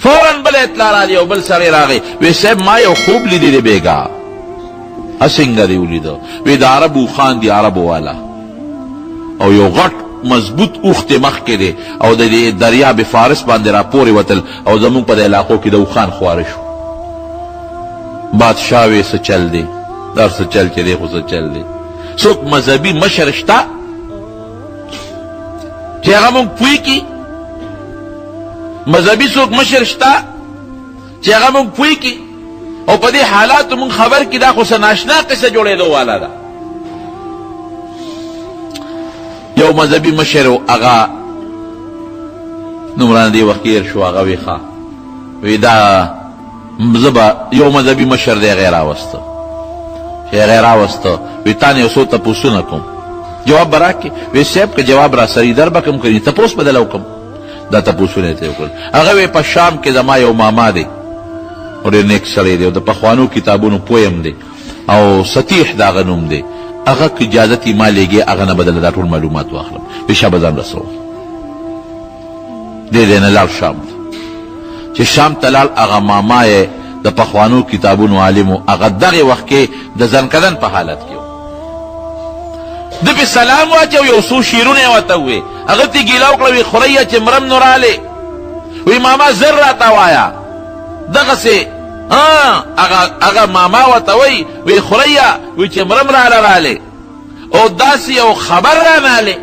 فوراً بل اطلاع رالی او بل سره راغی وی صاحب ما یو خوب لیدی دی بیگا اسنگا دی ولیدو وی دا عربو خان دی عربو والا او یو غټ مضبوط اوخت مخ کې دی او د دریاب فارس باندې را پورې وتل او زمونږ په د علاقو کې د اوخان خواره شو بادشاہ وی څه چل دی در څه چل چې دی خو څه چل دی څوک مذهبي مشر شته چې هغه مونږ پوی کی مذهبي څوک مشر شته چې هغه مونږ پوی کی او په دې حالاتو مونږ خبر کی دا خو څه ناشنا قصه جوړېدو والا ده یو مذهبي مشر و هغه نمران دی وخیر شو هغه وی ښه وی دا زبا یو مذهبي مشر دی غیر راوسته چې غیر راوسته وی تا نه یو څو تپوسونه کوم جواب به راکړې وی صاحب که جواب را سري در به کوم کوي تپوس به دله وکړم دا تپوسونه یې ته وکړل هغه وی په شام کې زما یو ماما دی او ډېر نیک سړی دی او د پخوانو کتابونو پویم دی او سطیح د هغه نوم دی هغه که اجازت یې ما لیږې هغه نه به دله دا ټول معلومات واخلم وی شا به ځان رسوم دې دی نه لاړ شام ته چې شام ته لاړ هغه ماما یې د پخوانو کتابونو عالمو هغه دغې وخت کې د زنکدن په حالت کې ده پې سلام واچو یو څو شعرونه یې ورته ووې هغه ترې ګیله وکړه وی خوريه چې مرم نو رالې وی ماما زر راته وایه دغسې هغه ماما ورته وی وی خوريه وی چې مرم راله رالې او داسې یو خبر رانالې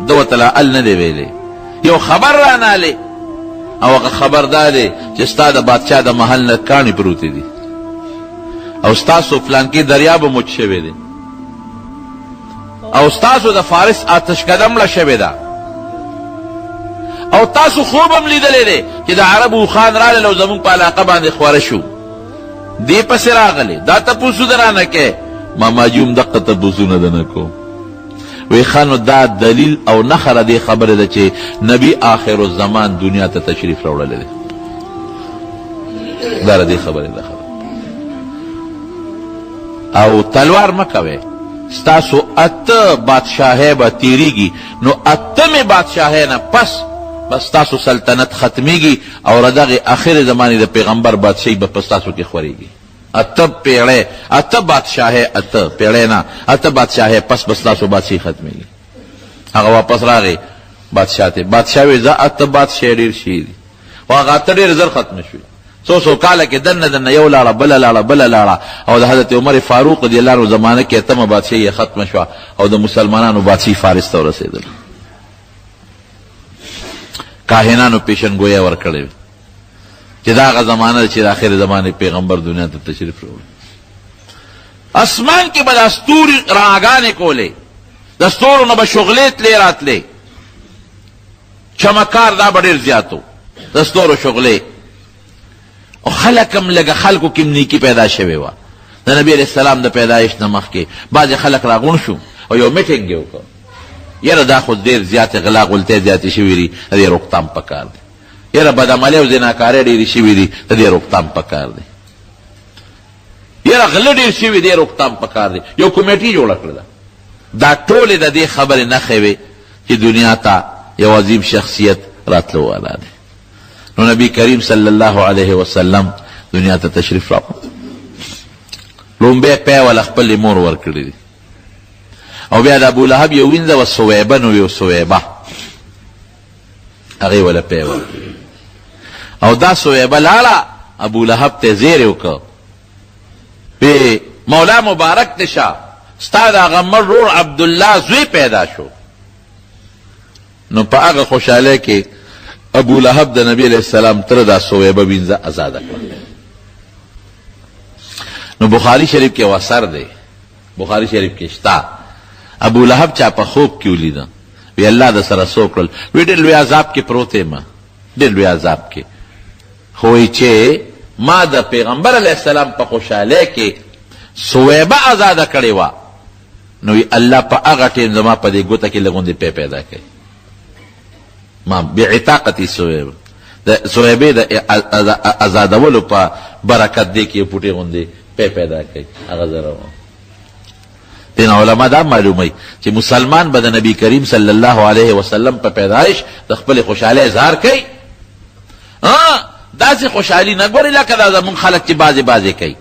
ده ورته لا ال نه دی ویلی یو خبر رانالې او هغه خبر دا دی چې ستا د بادشاه د محل نه کاڼې پروتې دي او ستاسو فلانکي دریاب مچ شوی دی او ستاسو د فارس آتشکده مړه شوې ده او تاسو خوب هم لیدلی دی چې د عربو خان راغلی او زمونږ په علاقه باندې خواره شو دې پسې راغلی دا تپوسو ده رانه کې ماما جي هم دقه تپوسونه ده نه کوم وی خانو دا دلیل او نخره دې خبره ده چې نبی آخر الزمان دنیا ته تشریف راوړلی دی دا دې خبره ده او تلوار مه کوئ ستاسو اته بادشاہی با تیریگی نو اتم بادشاہی نا پس بس تاسو سلطنت ختمیگی اور دغه آخر زمانی د پیغمبر بادشاہی با پس تاسو کی خوریگی اته پیڑے اته بادشاہی اته پیڑے نا اته بادشاہی پس بس تاسو بادشاہی ختمیگی هغه واپس راغی بادشاہ ته بادشاہ وی ز اته بادشاہ ډیر شي او هغه ته ډیر زر ختم شوی څو کاله کې دنه یو لاړه بله لاړه او د حضرت عمر فاروق رضی الله عنه زمانه کې اتمه بادشاهي ختمه شوه او د مسلمانانو بادشاهي فارس ته ورسېدل کاهنانو پیشنګویه ورکړې چې دا هغه زمانه چې د آخر زمانې پیغمبر دنیا ته تشریف راوړي اسمان کې به د ستوري رڼاګانې کولې د ستورو نه به شغلې تلې راتلې چمکار دا به ډېر زیات و د ستورو شغلې او خلق هم لگه خلقو کم نیکی پیدا شوی و د نبی علیہ السلام د پیدایش نه مخکې بعضې خلق راغون شو او یو میټینګ یې وکړ یاره دا خو ډېر زیاتې غلا غلطۍ زیاتې شوي دي د دې روکتام پکار دی یاره بدعملۍ او زناکارۍ ډېرې شوي دي د دې روکتام پکار دی یاره غله ډېر شوي دی روکتام پکار دی یو کمیټي جوړه کړله دا ټولې د دې خبرې نښې وې چې دنیا ته یو عظیم شخصیت راتلو والا دی نو نبی کریم صلی الله علیه وسلم دنیا ته تشریف راوړ لومبی پی ول خپل مور ورکړی دی او بیا د ابو لهب یو وینځه و سویبه نو یو سویبه هغې وله پی ورکړي او دا سویبه لاړه ابو لهب ته زیر وکړ وی مولا مبارک دې شه ستا د هغه مړ ورور عبدالله زوی پیدا شو نو په هغه خوشحالۍ کې ابو لهب د نبی علیہ السلام تر دا سویبه وینځه آزاده کړه نو بخاری شریف کې وسر دی بخاری شریف کې شتا ابو لهب چا په خوب کې ولیده وی الله د سره څه وکړل وی ډېر لوی عذاب کې پروت یم ډېر لوی عذاب کې خو چې ما د پیغمبر علیہ السلام په خوشحالۍ کې سویبه آزاده کړې وه نو الله په هغه ټیم زما په دې ګوته کې لږوندې پی پیدا کوي ما بعتاقتي سویبه د سویبې د آزادولو په برکت دی کې یو پوټې غوندې پی پیدا کوي هغه زره دین علما دا معلوموي چې مسلمان به د نبی کریم صلی الله علیه وسلم په پیدایش د خپل خوشحالۍ اظهار کوي داسې خوشحالي نه ګورې لکه دا زمونږ خلک چې بعضې کوي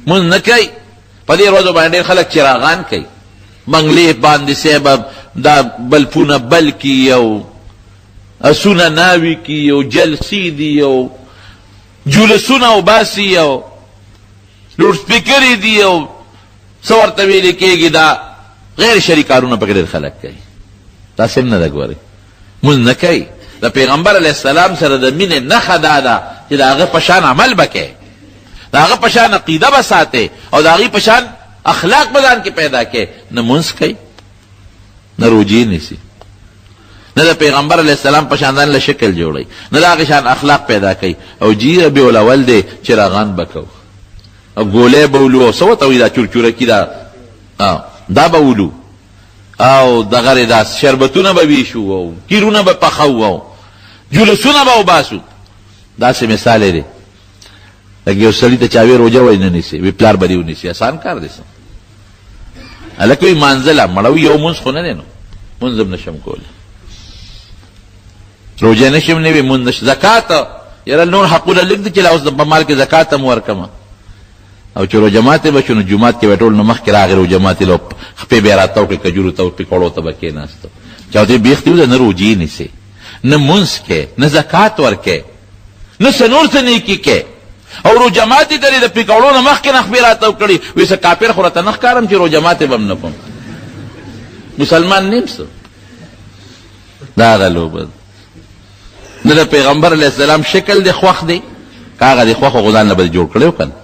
مونځ نه کوي په دې ورځو باندې ډېر خلک چراغان کوي بنګلې باندې صاحب دا بلفونه بل کي او اسونه ناوي کي او جلسې دي او جلسونه وباسي او لوډ سپیکرې دي او څه ورته ویلې کېږي دا غیر شرعي کارونه پکې ډېر خلک کوي تاسې هم نه ده ګورئ مونځ نه کوي د پیغمبر علیه السلام سره د مینې نښه دا ده چې د هغه په شان عمل به کوې د هغه په شان عقیده به ساتې او د هغې په شان اخلاق به ځان کې پیدا کې نه مونځ کوي نه روجې نیسي نه د پیغمبر علیه السلام په شان ځان له شکل جوړوي نه د هغې شان اخلاق پیدا کوي او جی ربیع الاول دی چراغان به کوو او ګولۍ به ولو او څه ورته وایي دا چورچورکي دا به ولو او دغه دا شربتونه به ویشو او کیرونه به پخو او جلوسونه به وباسو داسې مثال دی لکه یو سړي ته چا وی روژه وایي نه نیسي وی پلار به دې ونیسي اسان کار دی څه هلکه وایي مانځله مړه یو مونځ خو نه دی نو مونځ هم نشم کولی روژه نشم نوي مونځ نشم زکات یاره نور حقونه لږ دي چې لا اوس په مال کې زکات هم ورکمه او چې روژه ماتې به شو نو جومات کې به ټول نو مخکې راغی روژه ماتې له خپې به یې راتاو کړې کجورو ته پکوړو ته به کېناستو چې او دې بیختې وځه نه روجې نیسې نه مونځ کې نه زکات ورکې نه څه نور څه نیکي کې او روژه ماتې ته د پکوړو نه مخکې نه خپې راتاو کړي وایي څه کافر خو راته نه ښکارم چې روژه ماتې به هم نه کوم مسلمان نیم څه دا هغه لوبه نه د پیغمبر علیه السلام شکل دی خوښ دی که هغه دی خوښ خو ځان له به جوړ کړی و که نه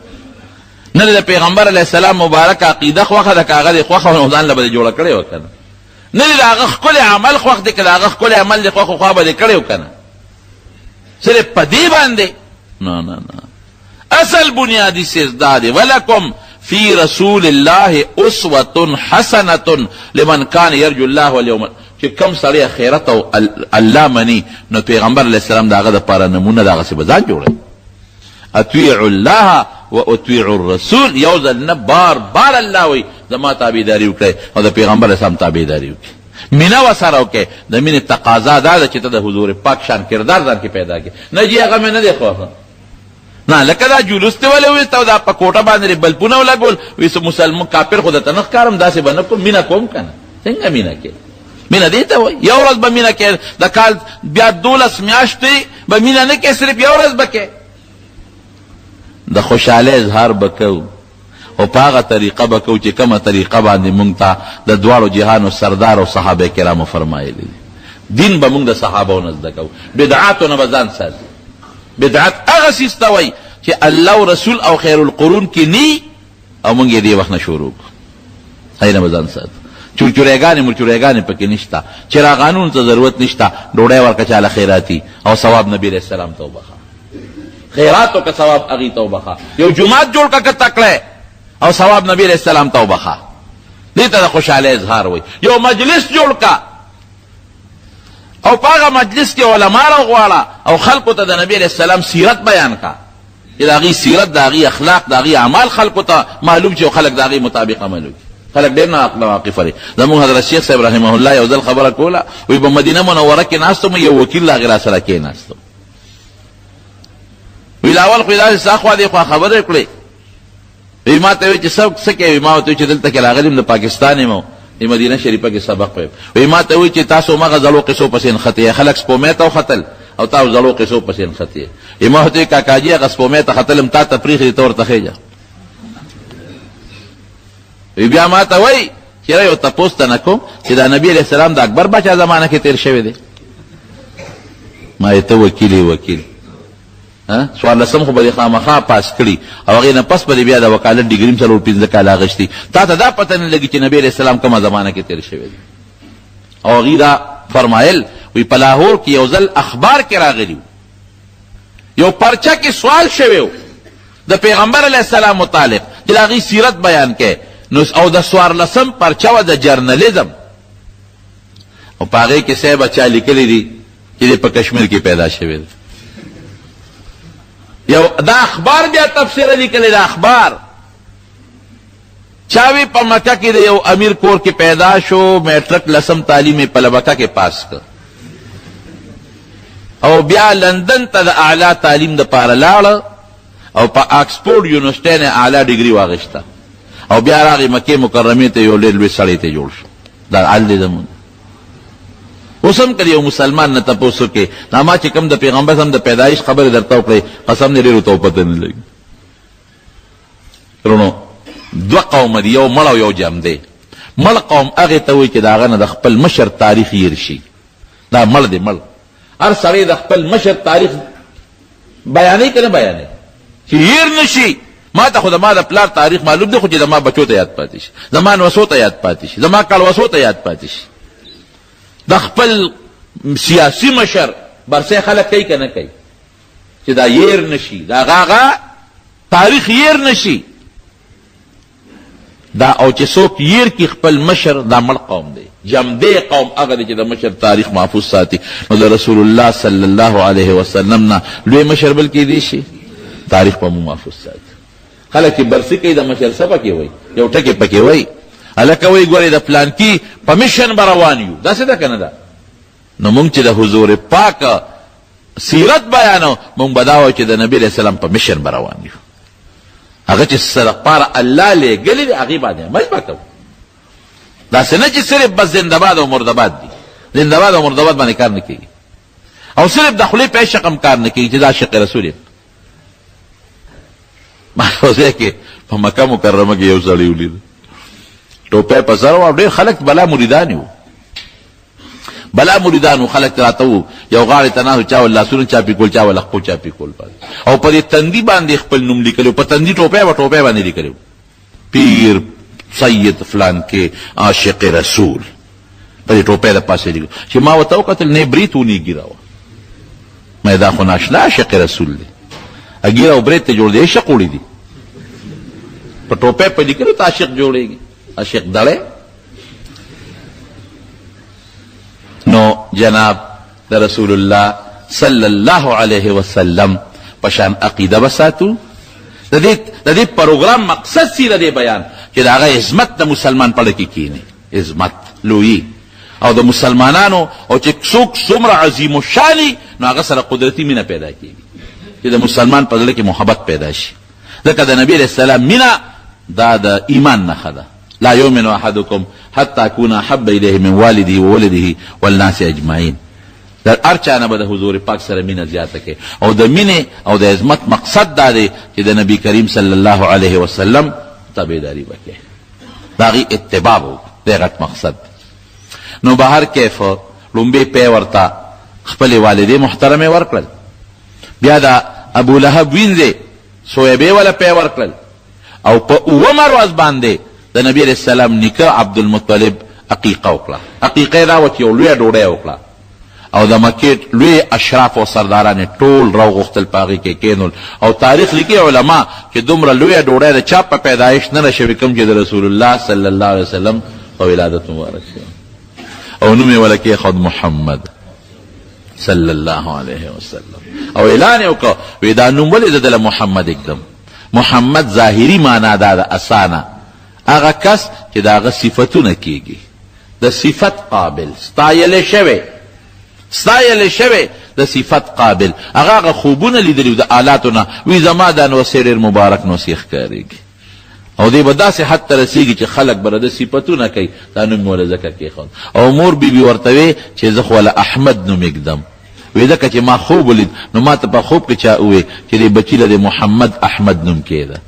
نه د پیغمبر علیه السلام مبارک عقیده خوښه ده که هغه دی خوښه نو ځان له به جوړه کړې وه که نه نه د هغه ښکلی عمل خوښ دی که د هغه ښکلی عمل دی خوښ خوا به دې کړی و که نه صرف په دې باندې نه نه نه اصل بنیادی چیز دا دی ولکم فی رسول الله اسوة حسنة لمن کان یرجو الله والیوم چې کم سړی خیرت او الله مني نو پیغمبر علیه السلام د هغه دپاره نمونه د هغسې به ځان جوړوي اطیعوا الله و اطیعوا الرسول یو ځل نه بار بار الله وایي زما تابعداري وکړئ او د پیغمبر اسلام تابعداري وکړئ مینه ورسره وکړئ د مینې تقاضا دا ده چې ته د حضور پاک شان کردار ځان کې پیدا کړې نه جي هغه مې نه دی خوښه نه لکه دا جلوس ته ولې ویست او دا په کوټه باندې بلپونه ولګول وایي مسلمان کافر خو درته نه ښکارم داسې به نه کوم مینه کوم که نه څنګه مینه کې مینه دې ته وایي یو ورځ به مینه کې د کال بیا 12 میاشتې به مینه نه کې صرف یو ورځ به کې د خوشحالی اظهار به کوو او په هغه طریقه به کوو چې کومه طریقه باندې مونږ ته د دواړو جهانو سردار او صحابه کرامو فرمایلی دي دین به مونږ د صحابو نه زده کوو بدعاتو نه به ځان ساتي بدعت هغه څیز ته وایي چې الله او رسول او خیر القرون کې نی او مونږ یې دې وخت نه شروع کړو هغې نه به ځان ساتو چورچوریګانې مرچوریګانې پکې نشته چراغانونو ته ضرورت نشته ډوډۍ ورکه چاله خیراتي او ثواب نبي علیه السلام ته وبخه خیراتو که ثواب اغی تو بخا یو جماعت جوړ کا تکړه او ثواب نبی علیہ السلام تو بخا دې ته خوشاله اظهار وای یو مجلس جوړ کا او پاغه مجلس کې علما راغواړه او خلقو ته د نبی علیہ السلام سیرت بیان کا داغي سیرت داغي اخلاق داغي اعمال خلقو ته معلوم چې خلق داغي مطابق عمل وکړي خلق ډېر نه عقل واقف لري زموږ حضرت شیخ صاحب رحمه الله یو ځل خبره کوله وی په مدینه منوره کې ناستم یو وکیل لا غیر سره کې ناستم وی اول خو داسې ساخوا دی خو خبرې کړې وی ما ته وی چې څه کوې ما ورته وی چې دلته کې راغلي د پاکستان یم د مدینه شریفه کې سبق ویم وی ما ته وی چې تاسو مغه زړو قصو پسې نښتئ خلک سپومې ته وختل او تاسو زړو قصو پسې نښتئ وی ما ورته وی کاکاجي هغه سپومې ته ختلم تا تفریخ دې ته ورته خېږه وی بیا ما ته وی چې یو تپوس ته نه کوم چې دا نبي علیه السلام د اکبر بچا زمانه کې تیر شوی دی ما یې ته وکیل سوال لسم خو به دې خامخا پاس کړي او هغې نه پس به دې بیا د وکالت ډګري هم 4-5 کاله اخېستي تا ته دا پته نه لګي چې نبي علیه السلام کومه زمانه کې تېر شوی دی او هغې دا فرمایل وی په لاهور کې یو ځل اخبار کې راغلي یو پرچه کې سوال شوی و د پیغمبر علیه السلام متعلق چې د هغې سیرت بیان کې نو او د 14 پرچه وه د جرنلیزم او په هغې کې صاحبه چا لیکلی دي چې دی په کشمیر کې پیدا شوی دی یو دا اخبار بیا تفسیر لیکلی دا اخبار چاوی په مکه کې د یو امیر کور کې پیدا شو میټرک 10 تعلیم په لبکه کې پاس کړ او بیا لندن ته د اعلی تعلیم د پاره لاړ او په آکسفورډ یونیورسټۍ نه اعلی ډیګري واغېسته او بیا راغی مکې مکرمې ته یو ډېر لوی سړی ته جوړ شو. دا حال دی زمونږ. اوس هم که یو مسلمان نه تپوس وکړې دا ما چې کوم د پیغمبر صاحب د پیدایش خبرې درته وکړې قسم دې ډېرو ته پته نه لګي. رونو دوه قوم دي، یو مړ او یو جم دی. مړ قوم هغې ته وایي چې د هغه نه د خپل مشر تاریخ هیر شي. دا مړ دی مړ. هر سړی د خپل مشر تاریخ بیانوي که نه بیانوي چې هیر نه شي. ما ته خو د ما د پلار تاریخ معلوم دی خو چې زما بچو ته یاد پاتې شي، زما نوسو ته یاد پاتې شي، زما کړوسو ته یاد پاتې شي. د خپل سیاسي مشر برسې خلک کوي که نه کوي چې دا هیر نه شي، د هغه تاریخ هیر نه شي. دا او چې څوک هیر کي خپل مشر دا مړ قوم دی. جمدی قوم هغه دی چې د مشر تاریخ محفوظ ساتي. نو د رسول الله صلی الله علیه وسلم نه لوی مشر بل کېدی شي تاریخ په مو محفوظ ساتي. خلک چې برسي کوي د مشر څه پکې وایي، یو ټکې پکې وایي هلکه وایي ګورې د پلانکي په میشن به روان یو. داسې ده که نه ده؟ نو موږ چې د حضور پاک سیرت بیانو موږ به دا وایو چې د نبي علیه السلام په میشن به روان یو. هغه چې سرپاره الله لېږلي دی هغې باندې عمل به کوو. داسې نه چې صرف بس زنده‌باد او مرده‌باد دي. زنده‌باد او مرده‌باد باندې کار نه کېږي او صرف د خولې په عشق هم کار نه کېږي چې دا عاشق رسول یم. ما روزه کې په مکه مکرمه کې یو سړی ولید ټوپۍ په سر او ډېر خلک بلا مریدان وو. بلا مریدان وو. خلک راته وو یو غاړې ته ناست چا ول لاسونه چاپي کول چا ول خپو چاپي کول او په دې تندي باندې خپل نوم لیکلی په تندي ټوپۍ باندې لیکلی پیر سید فلان کې عاشق رسول په دې ټوپۍ د پاسه لیکلي چې ما ورته وکتل نه برېت ونې ګیره وه. ما دا خو ناشنا عاشق رسول دی ګیره او برېت ته جوړ دی عشق وړي دي په ټوپۍ په لیکلو ته عاشق جوړېږي عاشق دړی. نو جناب د رسول الله صلی الله علیه وسلم پشان عقیده بساتو. د دې پروګرام مقصد سی د دې بیان چې د هغه عظمت د مسلمان پړه کې کینی، عظمت لویی او د مسلمانانو او چې څوک څومره عظیم الشانی نو هغه سره قدرتي مینه پیدا کېږي چې د مسلمان په زړه کې محبت پیدا شي. ځکه د نبي علیه السلام مینه دا د ایمان نښه ده. لا یؤمن احدکم حتی اکون احب الیه من والده وولده والناس اجمعین. د هر چا نه به د حضور پاک سره مینه زیاته کړي او د مینې او د عظمت مقصد دا دی چې د نبي کریم صلی الله علیه وسلم تابعداري وکړي، د هغې اتباع وکړو. دی غټ مقصد. نو به هر کیف لومبې پی ورته خپلې والدې محترمې ورکړل. بیا د ابولهب وینځې صهیبې وله پی ورکړل او په اوومه ورځ باندې د نبي علیه السلام نیکه عبدالمطلب عقیقه وکړه. عقیقه یې دا وه چې یو لویه ډوډۍ وکړه او د مکې لوی اشراف او سرداران ټول راوغوښتل په هغې کې کینول او تاریخ لیکي علما چې دومره لویه ډوډۍ د چا په پیدایش نه ده شوې کوم چې د رسول الله صلی الله علیه وسلم په ولادت مبارک شوی او نوم یې وله کېښود محمد صلی الله علیه وسلم او اعلان یې وکړه وی دا نوم ولې د دله محمد اکدم. محمد ظاهري معنا دا ده اسانه هغه کس چې د هغه صفتونه کېږي د صفت قابل ستایلی شوی د صفت قابل هغه خوبونه لیدلي د آلاتو نه وی زما دا نوسې ډېر مبارک نوسې ښکارېږي او دی به داسې حد ته رسېږي چې خلک به د صفتونه کوي دا نوم یې وله ځکه کېښود او مور بیبي ورته وی چې زه خو وله احمد نوم ایږدم وی ځکه چې ما خوب ولید نو ما ته په خوب کې چا ووی چې دې بچي له د محمد احمد نوم کېده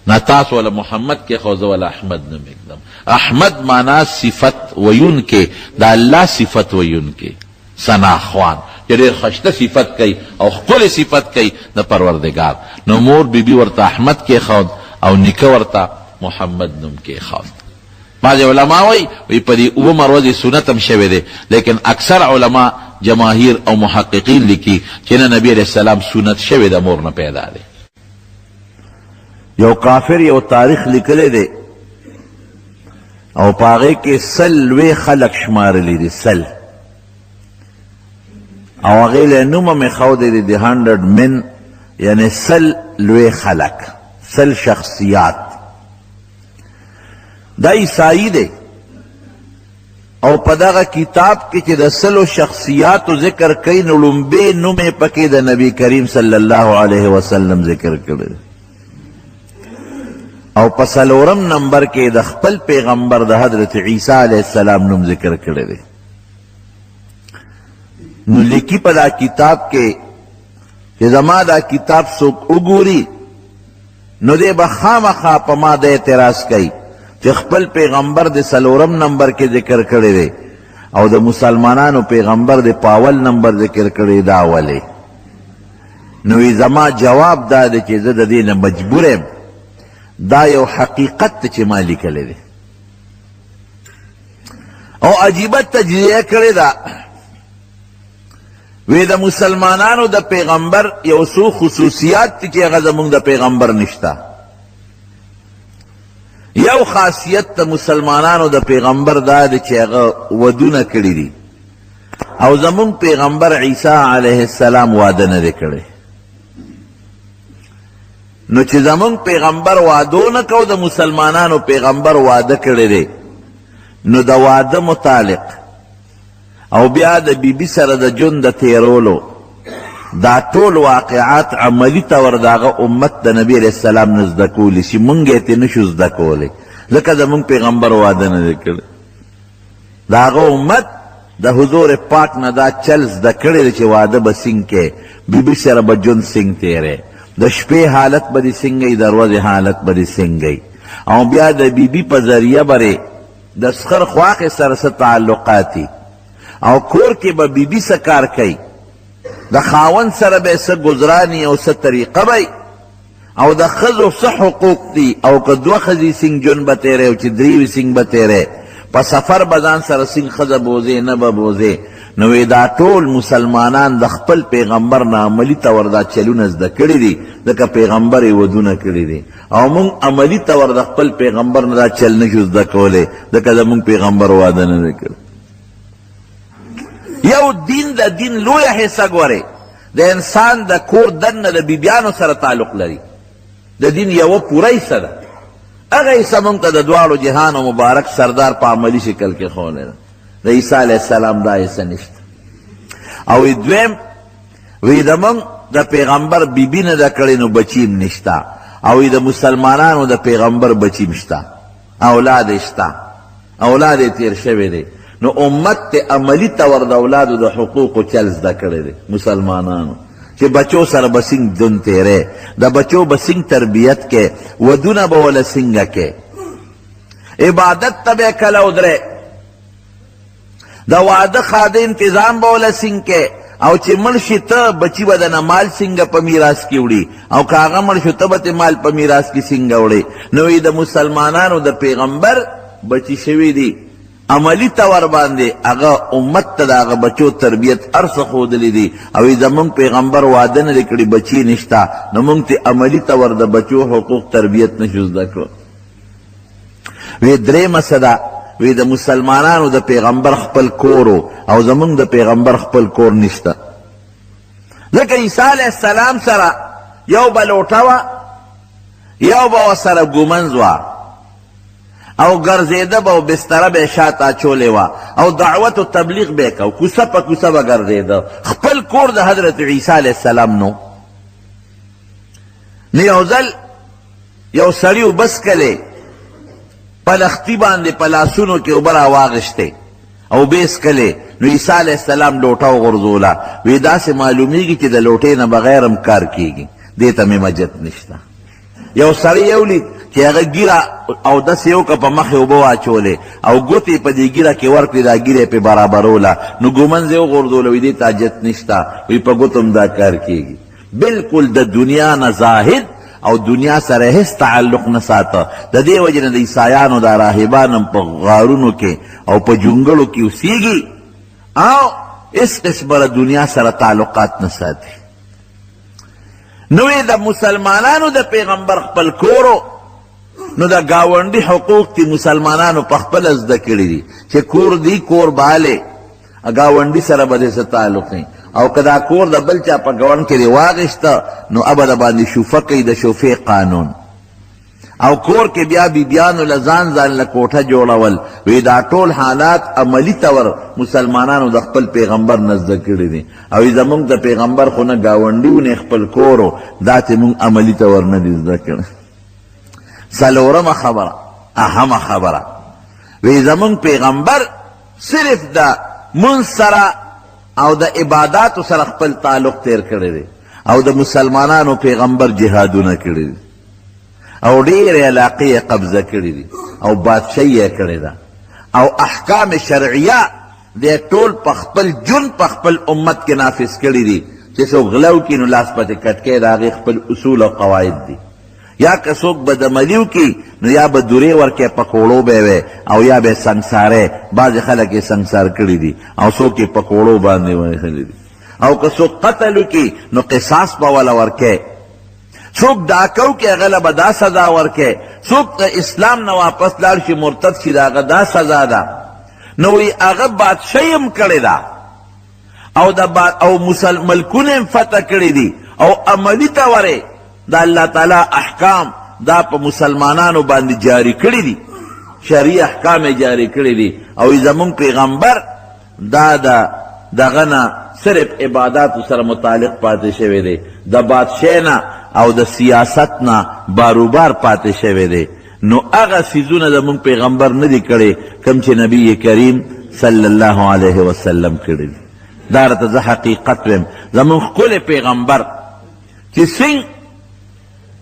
نه تاسو ولا محمد کې خو زه ولا احمد نوم ایږدم. احمد معنا صفت ویونکې د الله صفت ویونکې ثناخوان چې ډېر ښایسته صفت کوي او ښکلې صفت کوي د پروردګار. نو مور بیبي ورته احمد کېښود او نیکه ورته محمد نوم کېښود. بعضې علما وایي په دې اوومه ورځې سنت هم شوی دی لیکن اکثر علما جماهیر او محققین لیکي چې نه نبي علیه السلام سنت شوی د مور نه پیدا دی. یو کافر یو تاریخ لیکلی دی او په هغې کې سل لوی خلک شمارلی دي سل او هغې له نوم هم ایښودی دی د 100 men یعنی سل لوی خلک سل شخصیات. دا عیسائی دی او په دغه کتاب کې چې د سلو شخصیاتو ذکر کوي نو لومبې نوم یې پکې د نبی کریم صلی الله علیه وسلم ذکر کړی او په څلورم نمبر کې د خپل پیغمبر د حضرت عیسی علیه السلام نوم ذکر کړی دی. نو لیکي په دا کتاب کې چې زما دا کتاب څوک وګوري نو دی به خامخا په ما د اعتراض کوي چې خپل پیغمبر د څلورم نمبر کې ذکر کړی دی او د مسلمانانو پیغمبر د په اول نمبر ذکر کړی دا ولې. نو زما جواب دا دی چې زه د دې نه مجبور یم، دا یو حقیقت ته چې ما لیکلی دی. او عجیبه تجزیه کړې ده، وی د مسلمانانو د پیغمبر یو څو خصوصیات دي چې هغه زمونږ د پیغمبر نشته. یو خاصیت د مسلمانانو د پیغمبر دا دی چې هغه ودونه کړي دي او زمونږ پیغمبر عیسی علیه السلام واده نه دی کړی. نو چې زمونږ پیغمبر وادو نه کو، د مسلمانانو پیغمبر واده کړی دی، نو د واده متعلق او بیا د بیبي سره د ژوند د تیرولو دا ټول واقعات عملي طور د هغه امت د نبي علیه السلام نه زده کولی شي، مونږ یې ترې نشو زده کولی ځکه زمونږ پیغمبر واده نه دی کړی. د هغه امت د حضور پاک نه دا چل زده کړی دی چې واده به څنګه کې، بیبي سره به ژوند څنګه تیری، د شپې حالت به دې څنګه د ورځې حالت به دې څنګه، او بیا د بیبي په ذریعه به د سخر خواقې سره څه تعلقات او کور کې به بیبي څه کار کوي، د خاوند سره به څه گزرانی او څه طریقه به، او د ښځو څه حقوق دي، او که دوه ښځې څنګه ژوند به تیری او چې درې وي څنګه به تیری، په سفر به ځان سره څنګه ښځه بوځې نه به بوځې. نو دا ټول مسلمانان د خپل پیغمبر نه عملي طور دا چلونه زده کړي دي، ځکه پیغمبر یې ودونه کړي دي، او موږ عملي طور د خپل پیغمبر نه دا چل نشو زده کولی ځکه زموږ پیغمبر واده نه دی کړی. یو دین د دین لویه حصه ګورئ د انسان د کور دننه د بیبیانو سره تعلق لري، د دین یوه پوره حصه ده. هغه حصه موږ ته د دواړو جهانو مبارک سردار په عملي شکل کې ښوولی ده، د عیسی علیه السلام دا حصه نشته. او دویم وی د موږ د پیغمبر بیبي نه ده کړې نو بچیم نشته، او د مسلمانانو د پیغمبر بچیم شته، اولاد یې شته، اولاد یې تیر شوی دی. نو امت ته عملي طور د اولادو د حقوقو چل زده کړی دی مسلمانانو، چې بچو سره به څنګه ژوند تیری، د بچو به څنګه تربیت کې، ودونه به وله څنګه کې، عبادت ته به کله ودرې، د واده خاده انتظام به وله څنګه کې، او چې مړ شي ته بچي به دنه مال څنګه په میراث کې وړي، او که هغه مړ شو ته به مال په میراث کې څنګه وړي. نو د مسلمانانو د پیغمبر بچي شوي دي، عملی طور باندې هغه امت ته د هغه بچو تربیت هر څه ښودلی دي، او زموږ پیغمبر واده نه دی کړي، بچي نشته، نو موږ ته عملي طور د بچو حقوق تربیت نشو زده کړو. وی درېیمه څه ده، وی د مسلمانانو د پیغمبر خپل کور او زموږ د پیغمبر خپل کور نشته، ځکه عیسی علیه السلام سره یو به لوټه وه، یو به ورسره ګومنځ وه، او ګرځېده به او بستره به یې شاته اچولې وه، او دعوت و تبلیغ به یې کو، کوڅه په کوڅه به ګرځېده. خپل کور د حضرت عیسی علیه السلام نو یو ځل یو سړي اوبه څکلې، په لښتي باندې په لاسونو کې اوبه راواغېشتې او اوبه یې څکلې، نو عیسی علیه السلام لوټه وغورځوله. وی داسې معلومیږي چې د لوټې نه بغیر هم کار کېږي، دې ته مې مجد نشته. یو سړی یو لید چې هغه ګیره او داسې یو که په مخې اوبه واچولې او ګوتې په دې ګیره کې ورکړې، دا ګیره یې پې برابروله، نو ګومنځ یې وغورځوله، وی دې ته حاجت نشته، وی په ګوتو هم دا کار کېږي. بلکل د دنیا نه زاهد او دنیا سره هیڅ تعلق نه ساته. د دې وجې نه د عیسایانو دا راهبان هم په غارونو کې او په جونګړو کې اوسېږي او هیڅ قسمه د دنیا سره تعلقات نه ساتي. نو د مسلمانانو د پیغمبر خپل کورو، نو د ګاونډي حقوق تی مسلمانانو په خپله زده کړي دي چې کور دی کور باله، ګاونډي سره به دې څه تعلق نه، او که دا کور د بل چا په ګاونډ کې دی واغېسته نو ابه د باندې شوفه کوي، د شوفې قانون. او کور کې بیا بیبیانو له ځان له کوټه جوړول. وی دا ټول حالات عملی طور مسلمانانو د خپل پیغمبر نه زده کړي دي. او زمونږ د پیغمبر خو نه ګاونډي و نه خپل کور و، دا چې مونږ عملی طور نه دي زده کړي. څلورمه خبره، اهمه خبره، وی زمونږ پیغمبر صرف د منځ سره او د عباداتو سره خپل تعلق تیر کړی دی، او د مسلمانانو پیغمبر جهادونه کړي دي، او ډېرې علاقې یې قبضه کړي دي، او بادشاهي یې کړې ده، او احکام شرعیه د ټول په خپل جون په خپل امت کې نافذ کړي دي. چې څوک غلا وکړي نو لاس پتې کټ کړي، د هغې خپل اصول او قواعد دي. یا که څوک بدعملي وکړي نو یا به دورې ورکړي پکوړو به وی، او یا به سنګسارې. بعضې خلک یې سنګسار کړي دي او څوک یې پکوړو باندې وهلي دي. او که څوک قتل وکړي نو قصاص به وله ورکړي. څوک ډاکو کې هغه له به دا سزا ورکړي. څوک د اسلام نه واپس لاړ شي مرتد شي د هغه دا سزا ده. نو وی هغه بادشاهي هم کړې ده، او ملکونه هم فتح کړي دي، او عملي طور دا الله تعالی احکام دا په مسلمانانو باندې جاری کړي دي، شرعي احکام جاری کړي دي. او زمونږ پیغمبر دا دغه نه صرف عباداتو سره متعلق پاتې شوی دی، د بادشاہ نه او د سیاست نه باروبار پاتې شوی دی. نو هغه څیزونه زمونږ پیغمبر نه دي کړي کوم چې نبی کریم صلی الله علیه وسلم کړي دي. دا راته زه حقیقت ویم. زمونږ ښکلی پیغمبر چې څنګه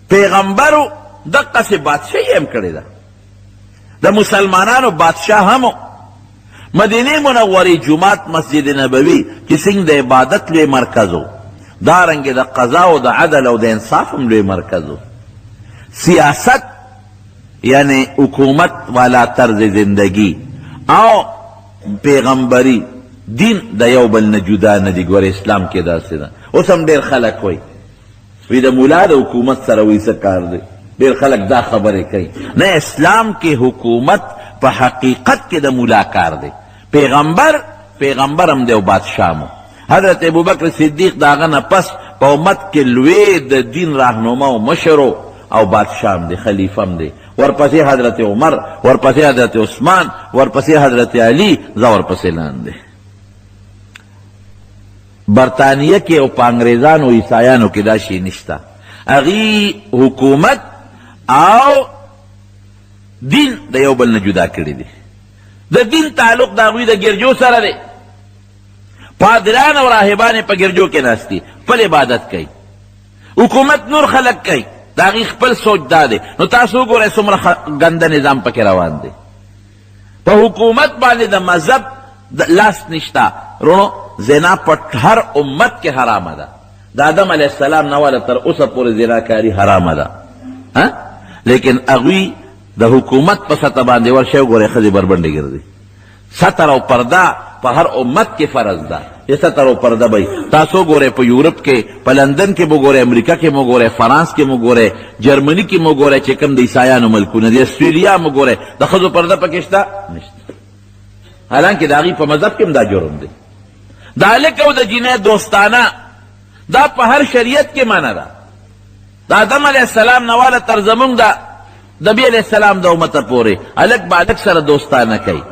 پیغمبرو دقسې بادشاهي هم کړې ده، د مسلمانانو بادشاه هم. مدینه منورې جومات مسجد نبوي چې څنګه د عبادت لوی مرکز و، دارنګې د قضا او د عدل او د انصاف هم لوی مرکز و. سیاست یعنی حکومت والا طرز زندگی او پیغمبری دین د یو بل نه جدا نه دي. ګوره اسلام کې داسې ده. اوس هم ډېر خلک وایي وی د مولا د حکومت سره وی څه کار دی. ډېر خلک دا خبرې کوي. نه، اسلام کې حکومت په حقیقت کې د مولا کار دی. پیغمبر هم دی او بادشاه مو. حضرت ابوبکر صدیق د هغه نه پس په امت کې لوی د دین راهنما او مشر او بادشاه هم دی، خلیفه هم دی. ورپسې حضرت عمر، ورپسې حضرت عثمان، ورپسې حضرت علی، زه ورپسې لاندې. برطانیه کې او په انګریزانو عیسایانو کې دا شی نشته. هغې حکومت او دین د یو بل نه جدا کړي دي. د دین تعلق د هغوی د ګرجو سره دی. پادران او راهبان په ګرجو کې ناست دي، خپل عبادت کوي. حکومت نور خلق کوي، د هغې خپل سوچ دا دی. نو تاسو وګورئ څومره ګنده نظام پکې روان دی. په حکومت باندې د مذهب لاس نشته. رونو زنا په هر امت کې حرامه ده. د آدم علیه السلام نه والا تر اوسه پورې زناکاري حرامه ده. لیکن هغوی د حکومت په سطح باندې ورشئ وګورئ ښځې بربنډې ګرځي. ستر او پرده په هر امت کې فرض ده. یہ ستر او پرده بھئی تاسو ګورئ په یورپ کې، په لندن کې مو ګورئ، امریکا کې مو ګورئ، فرانس کې مو ګورئ، جرمني کې مو ګورئ چې کوم د عیسایانو ملکونه دي، استرالیا مو ګورئ، د ښځو پرده پکې شته؟ نشته. حالانکه د هغې په مذهب کې هم دا جرم دی. د هلک او د جینۍ دوستانه دا په هر شریعت کې منع ده. د آدم علیه السلام نه واله تر زمونږ د نبي علیه السلام د امته پورې هلک به هلک سره دوستانه کوي،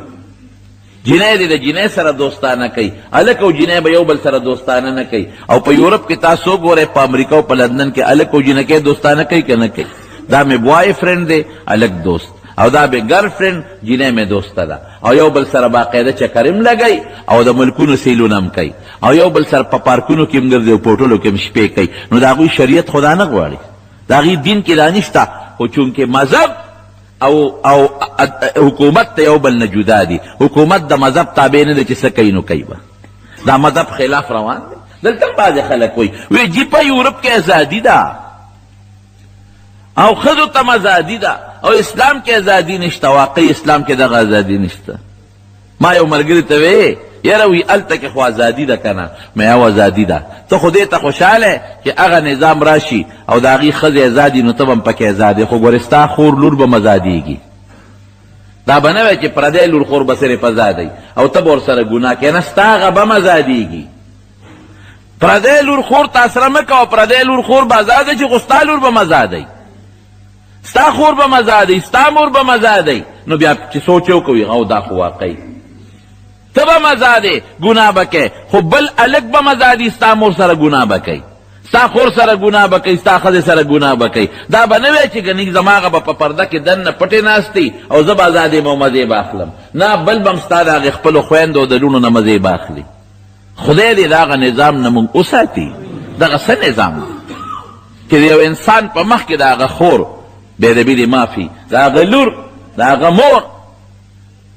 جینۍ دې د جینۍ سره دوستانه کوي، هلک او جینۍ به یو بل سره دوستانه نه کوي. او په یورپ کې تاسو ګورئ، په امریکا او په لندن کې هلک او جینۍ دوستانه کوي که نه کوي؟ دا مې بوای فرینډ دی، هلک دوست، او دا به ګرل فرینډ، جینۍ مې دوسته ده، او یو بل سره باقاعده چکر هم لګوي، او د ملکونو سیلونه هم کوي، او یو بل سره په پارکونو کې هم ګرځي او په هوټلو کې هم شپې کوي. نو د هغوی شریعت خدا نه غواړي، د هغې دین کې دا نشته. خو چونکې مذهب او حکومت ته یو بل نه جدا دي. حکومت د مذهب تابع نه دی چې څه کوي نو کوي به. دا مذهب خلاف روان دی. دلته بعضې خلک وایي جی په یورپ کې ازادي ده او ښځو ته ازادي ده او اسلام کې ازادي نشته. واقعي اسلام کې دغه ازادي نشته. ما یو ملګري ته وی یاره وی هلته کې خو ازادي ده که نه؟ مې یو ازادي ده. ته خو دې ته خوشحاله چې هغه نظام راشي او د هغې ښځې ازادي، نو ته به هم پکې ازادې. خو ګورې ستا خور لور به ازادېږي. دا به نه وی چې پردی لور خور به صرف ازادی او ته به ورسره ګناه کوې. نه، ستا هغه به هم ازادېږي. پردی لور خور تا سره مه کوه، پردی لور خور به ازاده چې خو ستا لور به هم ازادی. ستا خور به مزه دی، ستا مور به مزه دی. نو بیا چې سوچ وکوي او دا خو واقعي ته به مزه دی، ګناه به کوې، خو بل الګ به مزه دی، ستا مور سره ګناه به کوي، ستا خور سره ګناه به کوي، ستا ښځې سره ګناه به کوي. دا به نه وی چې ګنې زما هغه به په پرده کې دننه پټې ناستې او زه به ازادې به مزې به اخلم. نه، بل به هم ستا د هغې خپلو خویندو او د لوڼو نه مزې به اخلي. خدای دې د هغه نظام نه موږ وساتي. دغه څه نظام دی چې د یو انسان په مخ کې د هغه خور بېدبي دې معافي، د هغه لور، د هغه مور